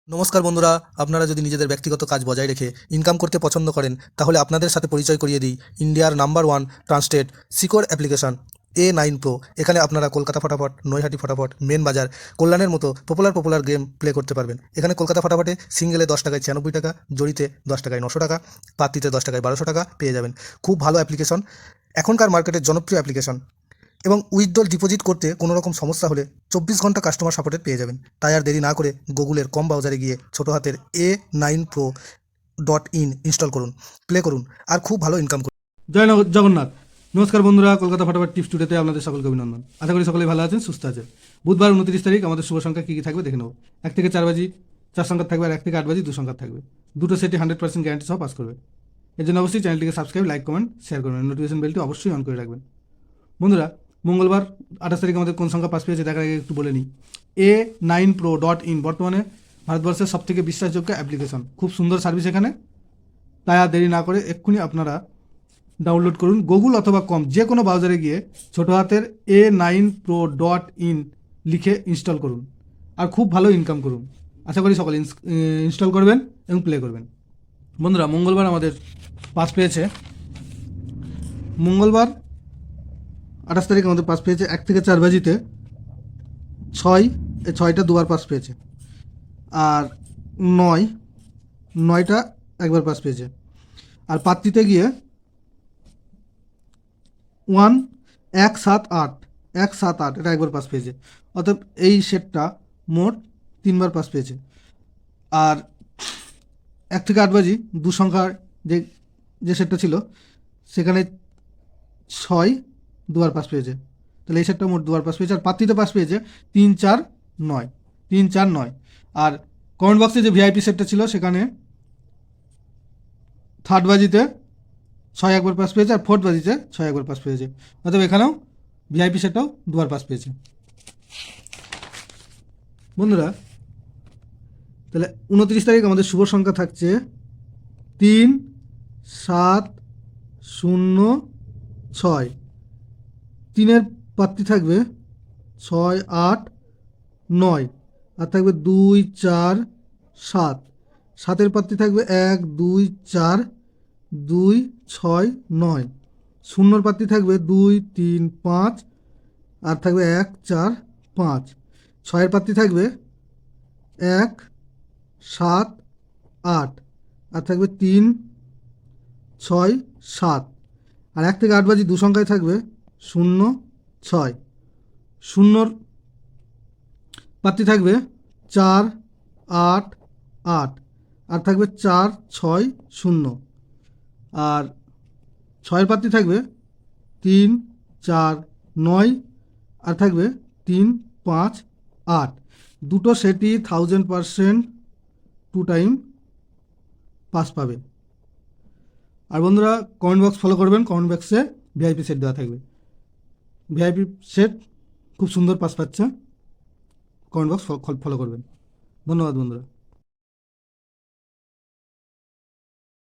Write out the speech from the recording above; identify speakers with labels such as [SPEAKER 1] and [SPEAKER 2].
[SPEAKER 1] নমস্কার বন্ধুরা, আপনারা যদি নিজেদের ব্যক্তিগত কাজ বজায় রেখে ইনকাম করতে পছন্দ করেন তাহলে আপনাদের সাথে পরিচয় করিয়ে দিই ইন্ডিয়ার number one trusted secure application A9 Pro। এখানে আপনারা কলকাতা ফটাফট, নৈহাটি ফটাফট, মেন বাজার, কল্যাণের মতো পপুলার গেম প্লে করতে পারবেন। এখানে কলকাতা ফটাফটে সিঙ্গেলে 10 টাকায় 96 টাকা, জড়িতে 10 টাকায় 900 টাকা, পাত্তিতে 10 টাকায় 1200 টাকা পেয়ে যাবেন। খুব ভালো অ্যাপ্লিকেশন, এখনকার মার্কেটের জনপ্রিয় অ্যাপ্লিকেশন। এবং উইথড্রল ডিপোজিট করতে কোনো রকম সমস্যা হলে 24 ঘন্টা কাস্টমার সাপোর্টের পেয়ে যাবেন। তাই আর দেরি না করে গুগলের কম ব্রাউজারে গিয়ে ছোটো হাতের A9Pro.in ইনস্টল করুন, প্লে করুন আর খুব ভালো ইনকাম করুন।
[SPEAKER 2] জয় জগন্নাথ। নমস্কার বন্ধুরা, কলকাতা ফটাফট টিপস টুডেতে আপনাদের সকলকে অভিনন্দন। আশা করি সকলেই ভালো আছেন, সুস্থ আছেন। বুধবার 29 তারিখ আমাদের শুভ সংখ্যা কী কী থাকবে দেখে নেব। 1 থেকে 4 বাজি 4 সংখ্যা থাকবে, আর 1 থেকে 8 বাজি 2 সংখ্যা থাকবে। দুটো সেটই 100% গ্যারান্টি সহ পাস করবে। এর জন্য অবশ্যই চ্যানেলটিকে সাবস্ক্রাইব, লাইক, কমেন্ট, শেয়ার করবেন। নোটিফিকেশন বেলটি অবশ্যই অন করে রাখবেন। বন্ধুরা, মঙ্গলবার 28 তারিখ আমাদের কোন সংখ্যা পাস পেয়েছে দেখার আগে একটু বলে নিই। A9Pro.in বর্তমানে ভারতবর্ষের সবথেকে বিশ্বাসযোগ্য অ্যাপ্লিকেশন। খুব সুন্দর সার্ভিস এখানে। তাই আর দেরি না করে এক্ষুনি আপনারা ডাউনলোড করুন। গুগল অথবা কম যে কোনো ব্রাউজারে গিয়ে ছোটো হাতের A9Pro.in লিখে ইনস্টল করুন আর খুব ভালো ইনকাম করুন। আশা করি সকলে ইনস্টল করবেন এবং প্লে করবেন। বন্ধুরা, মঙ্গলবার আমাদের পাস পেয়েছে, মঙ্গলবার 28 তারিখ আমাদের পাস পেয়েছে 1 থেকে 4 বাজিতে 6টা দুবার পাস পেয়েছে, আর 9টা একবার পাস পেয়েছে। আর পাত্রিতে গিয়ে 178 এটা একবার পাস পেয়েছে। অর্থাৎ এই সেটটা মোট 3বার পাস পেয়েছে। আর 1 থেকে 8 বাজি 2 সংখ্যার যে সেটটা ছিল সেখানে 6 দুবার পাস পেয়েছে। তাহলে এই সেটটা মোট 2বার পাস পেয়েছে। আর পাত্রিতে পাস পেয়েছে 3, 4, 9। আর কমেন্ট বক্সে যে ভিআইপি সেটটা ছিল সেখানে 3rd বাজিতে 6 একবার পাস পেয়েছে, আর 4th বাজিতে 6 একবার পাস পেয়েছে। অর্থাৎ এখানেও ভিআইপি সেটটাও 2বার পাস পেয়েছে। বন্ধুরা, তাহলে 29 তারিখ আমাদের শুভ সংখ্যা থাকছে 3, 7, 0, 6। 3-এর পাত্রী থাকবে 6, 8, 9, আর থাকবে 2, 4, 7। 7-এর পাত্রী থাকবে 1, 2, 4, 2, 6, 9। 0-র পাত্রী থাকবে 2, 3, 5, আর থাকবে 1, 4, 5। 6-এর পাত্রী থাকবে 1, 7, 8, আর থাকবে 3, 6, 7। আর 1 থেকে 8 বাজি 2 সংখ্যায় থাকবে 0, 6। 0-র পাত্রী থাকবে 4, 8, 8, আর থাকবে 4, 6, 0। আর 6-এর পাত্রী থাকবে 3, 4, 9, আর থাকবে 3, 5, 8। দুটো সেটই 1000% 2 টাইম পাস পাবে। আর বন্ধুরা, কমেন্ট বক্স ফলো করবেন। কমেন্ট বক্সে ভিআইপি সেট দেওয়া থাকবে। ভিআইপি সেট খুব সুন্দর পাস পাচ্ছে। কমেন্ট বক্স ফলো করবেন। ধন্যবাদ বন্ধুরা।